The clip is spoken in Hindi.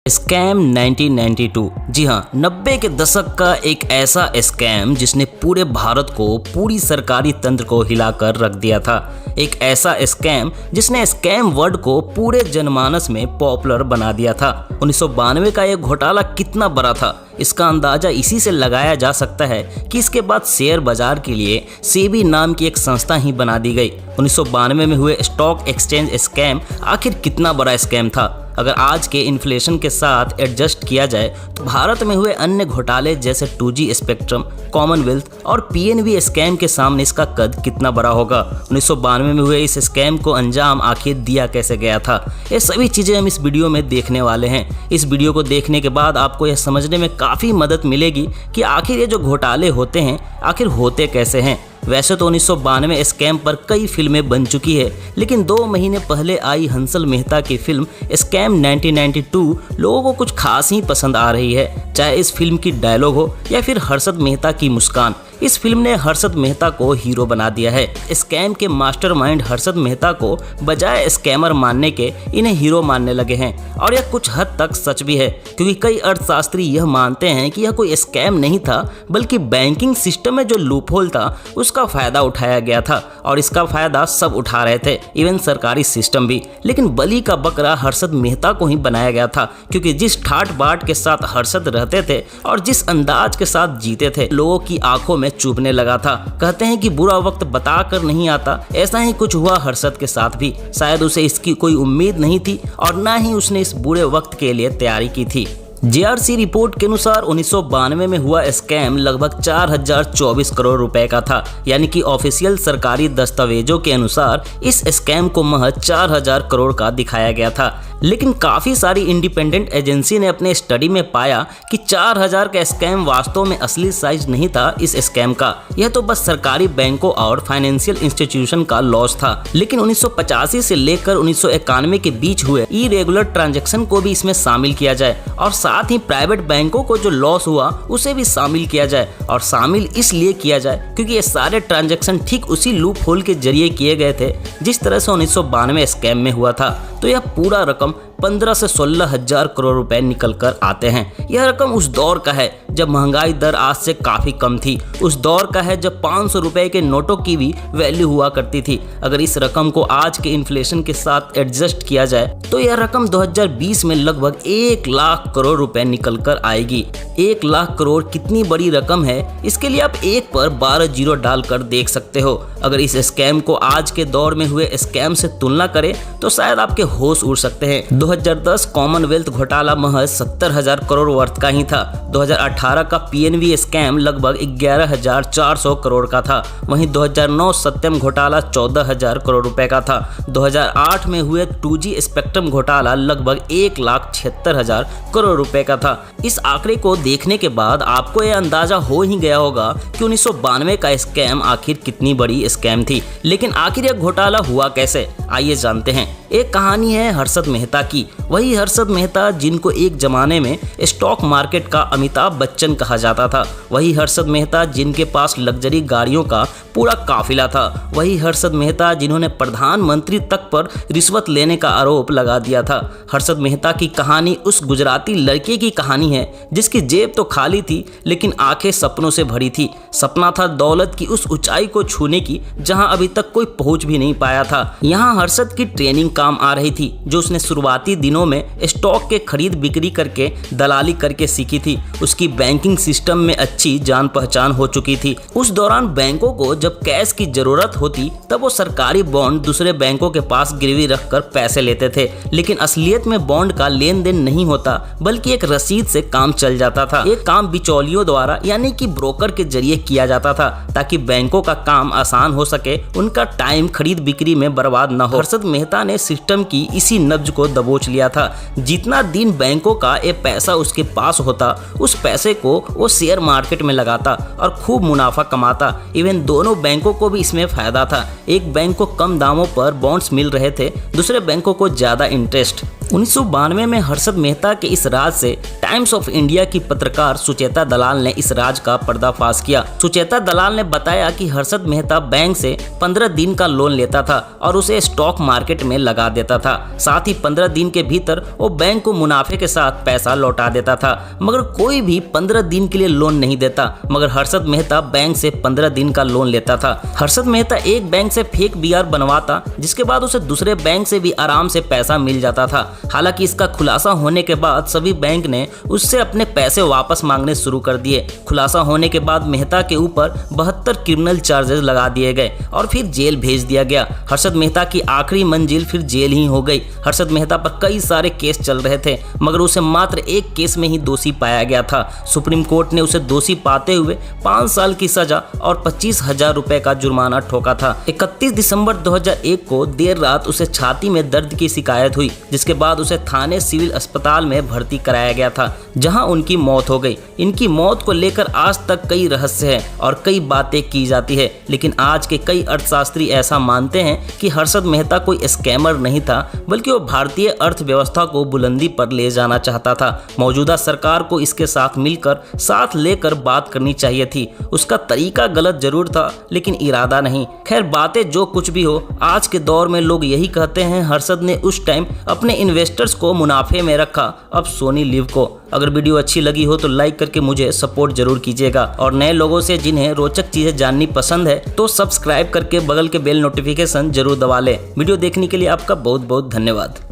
स्कैम 1992। जी हाँ, 90 के दशक का एक ऐसा स्कैम जिसने पूरे भारत को, पूरी सरकारी तंत्र को हिलाकर रख दिया था। एक ऐसा स्कैम जिसने स्कैम वर्ड को पूरे जनमानस में पॉपुलर बना दिया था। 1992 का यह घोटाला कितना बड़ा था, इसका अंदाजा इसी से लगाया जा सकता है कि इसके बाद शेयर बाजार के लिए सेबी नाम की एक संस्था ही बना दी गई। 1992 में हुए स्टॉक एक्सचेंज स्कैम आखिर कितना बड़ा स्कैम था? अगर आज के इन्फ्लेशन के साथ एडजस्ट किया जाए तो भारत में हुए अन्य घोटाले जैसे 2G स्पेक्ट्रम, कॉमनवेल्थ और PNB स्कैम के सामने इसका कद कितना बड़ा होगा। 1992 में हुए इस स्कैम को अंजाम आखिर दिया कैसे गया था, ये सभी चीज़ें हम इस वीडियो में देखने वाले हैं। इस वीडियो को देखने के बाद आपको यह समझने में काफ़ी मदद मिलेगी कि आखिर ये जो घोटाले होते हैं आखिर होते कैसे हैं। वैसे तो 1992 स्कैम पर कई फिल्में बन चुकी है, लेकिन 2 महीने पहले आई हंसल मेहता की फिल्म स्कैम 1992 लोगों को कुछ खास ही पसंद आ रही है। चाहे इस फिल्म की डायलॉग हो या फिर हर्षद मेहता की मुस्कान, इस फिल्म ने हर्षद मेहता को हीरो बना दिया है। स्कैम के मास्टरमाइंड हर्षद मेहता को बजाय स्कैमर मानने के इन्हें हीरो मानने लगे हैं, और यह कुछ हद तक सच भी है, क्योंकि कई अर्थशास्त्री यह मानते हैं कि यह कोई स्कैम नहीं था, बल्कि बैंकिंग सिस्टम में जो लूपहोल था उसका फायदा उठाया गया था, और इसका फायदा सब उठा रहे थे, इवन सरकारी सिस्टम भी। लेकिन बलि का बकरा हर्षद मेहता को ही बनाया गया था, क्योंकि जिस ठाट बाट के साथ हर्षद रहते थे और जिस अंदाज के साथ जीते थे, लोगों की आंखों में चुभने लगा था। कहते हैं कि बुरा वक्त बताकर नहीं आता, ऐसा ही कुछ हुआ हर्षद के साथ भी। शायद उसे इसकी कोई उम्मीद नहीं थी और ना ही उसने इस बुरे वक्त के लिए तैयारी की थी। JRC रिपोर्ट के अनुसार 1992 में हुआ स्कैम लगभग 4024 करोड़ रुपए का था, यानी कि ऑफिशियल सरकारी दस्तावेजों के अनुसार इस स्कैम को महज 4000 करोड़ का दिखाया गया था। लेकिन काफ़ी सारी इंडिपेंडेंट एजेंसी ने अपने स्टडी में पाया कि 4000 का स्कैम वास्तव में असली साइज नहीं था इस स्कैम का, यह तो बस सरकारी बैंकों और फाइनेंशियल इंस्टीट्यूशन का लॉस था। लेकिन 1985 से लेकर 1991 के बीच हुए इरेगुलर ट्रांजैक्शन को भी इसमें शामिल किया जाए, और साथ ही प्राइवेट बैंकों को जो लॉस हुआ उसे भी शामिल किया जाए। और शामिल इसलिए किया जाए क्योंकि ये सारे ट्रांजैक्शन ठीक उसी लूप होल के जरिए किए गए थे जिस तरह से 1992 स्कैम में हुआ था। तो यह पूरा रकम 15 से 16 हजार करोड़ रुपए निकल कर आते हैं। यह रकम उस दौर का है जब महंगाई दर आज से काफ़ी कम थी, उस दौर का है जब 500 रुपए के नोटों की भी वैल्यू हुआ करती थी। अगर इस रकम को आज के इन्फ्लेशन के साथ एडजस्ट किया जाए तो यह रकम 2020 में लगभग 1 लाख करोड़ रुपए निकल कर आएगी। 1 लाख करोड़ कितनी बड़ी रकम है, इसके लिए आप 1 पर 12 जीरो डालकर देख सकते हो। अगर इस स्कैम को आज के दौर में हुए स्कैम से तुलना करें तो शायद आपके होश उड़ सकते हैं। 2010 कॉमनवेल्थ घोटाला महज 70,000 करोड़ वर्थ का ही था। 2018 का PNB स्कैम लगभग 11,400 करोड़ का था। वहीं 2009 सत्यम घोटाला 14,000 करोड़ रुपए का था। 2008 में हुए 2G स्पेक्ट्रम घोटाला लगभग 1,76,000 करोड़ रुपए का था। इस आंकड़े को देखने के बाद आपको यह अंदाजा हो ही गया होगा कि 1992 का स्कैम आखिर कितनी बड़ी स्कैम थी। लेकिन आखिर यह घोटाला हुआ कैसे, आइए जानते हैं। एक कहानी है हर्षद मेहता की, वही हर्षद मेहता जिनको एक जमाने में स्टॉक मार्केट का अमिताभ बच्चन कहा जाता था, वही हर्षद मेहता जिनके पास लग्जरी गाड़ियों का पूरा काफिला था, वही हर्षद मेहता जिन्होंने प्रधानमंत्री तक पर रिश्वत लेने का आरोप लगा दिया था। हर्षद मेहता की कहानी उस गुजराती लड़के की कहानी है जिसकी जेब तो खाली थी लेकिन आंखें सपनों से भरी थी। सपना था दौलत की उस ऊंचाई को छूने की जहां अभी तक कोई पहुंच भी नहीं पाया था। यहाँ हर्षद की ट्रेनिंग काम आ रही थी जो उसने शुरुआती दिनों में स्टॉक के खरीद बिक्री करके दलाली करके सीखी थी। उसकी बैंकिंग सिस्टम में अच्छी जान पहचान हो चुकी थी। उस दौरान बैंकों को जब कैश की जरूरत होती तब वो सरकारी बॉन्ड दूसरे बैंकों के पास गिरवी रखकर पैसे लेते थे, लेकिन असलियत में बॉन्ड का लेन देन नहीं होता बल्कि एक रसीद से काम चल जाता था। ये काम बिचौलियों द्वारा यानी कि ब्रोकर के जरिए किया जाता था ताकि बैंकों का काम आसान हो सके, उनका टाइम खरीद बिक्री में बर्बाद न हो। हर्षद मेहता ने सिस्टम की इसी नब्ज को दबोच लिया था। जितना दिन बैंकों का ये पैसा उसके पास होता उस पैसे को वो शेयर मार्केट में लगाता और खूब मुनाफा कमाता। इवन दोनों बैंकों को भी इसमें फायदा था। एक बैंक को कम दामों पर बॉन्ड्स मिल रहे थे, दूसरे बैंकों को ज्यादा इंटरेस्ट। 1992 में हर्षद मेहता के इस राज से टाइम्स ऑफ इंडिया की पत्रकार सुचेता दलाल ने इस राज का पर्दाफाश किया। सुचेता दलाल ने बताया कि हर्षद मेहता बैंक से 15 दिन का लोन लेता था और उसे स्टॉक मार्केट में लगा देता था। साथ ही 15 दिन के भीतर वो बैंक को मुनाफे के साथ पैसा लौटा देता था, मगर कोई भी 15 दिन के लिए लोन नहीं देता। मगर हर्षद मेहता बैंक से 15 दिन का लोन लेता था। हर्षद मेहता एक बैंक से फेक बीआर बनवाता, जिसके बाद उसे दूसरे बैंक से भी आराम से पैसा मिल जाता था। हालांकि इसका खुलासा होने के बाद सभी बैंक ने उससे अपने पैसे वापस मांगने शुरू कर दिए। खुलासा होने के बाद मेहता के ऊपर 72 क्रिमिनल चार्जेस लगा दिए गए और फिर जेल भेज दिया गया। हर्षद मेहता की आखिरी मंजिल फिर जेल ही हो गई। हर्षद मेहता पर कई सारे केस चल रहे थे, मगर उसे मात्र एक केस में ही दोषी पाया गया था। सुप्रीम कोर्ट ने उसे दोषी पाते हुए 5 साल की सजा और 25,000 रुपए का जुर्माना ठोका था। 31 दिसंबर 2001 को देर रात उसे छाती में दर्द की शिकायत हुई, जिसके बाद उसे थाने सिविल अस्पताल में भर्ती कराया गया था, जहां उनकी मौत हो गई। इनकी मौत को लेकर आज तक कई रहस्य हैं और कई बातें की जाती है, लेकिन आज के कई अर्थशास्त्री ऐसा मानते हैं कि हर्षद मेहता कोई स्कैमर नहीं था, बल्कि वो भारतीय अर्थव्यवस्था को बुलंदी पर ले जाना चाहता था। मौजूदा सरकार को इसके साथ मिलकर साथ लेकर बात करनी चाहिए थी। उसका तरीका गलत जरूर था, लेकिन इरादा नहीं। खैर, बातें जो कुछ भी हो, आज के दौर में लोग यही कहते हैं हर्षद ने उस टाइम अपने इन्वेस्टर्स को मुनाफे में रखा, अब सोनी लिव को। अगर वीडियो अच्छी लगी हो तो लाइक करके मुझे सपोर्ट जरूर कीजिएगा, और नए लोगों से जिन्हें रोचक चीजें जाननी पसंद है तो सब्सक्राइब करके बगल के बेल नोटिफिकेशन जरूर दबा लें। वीडियो देखने के लिए आपका बहुत बहुत धन्यवाद।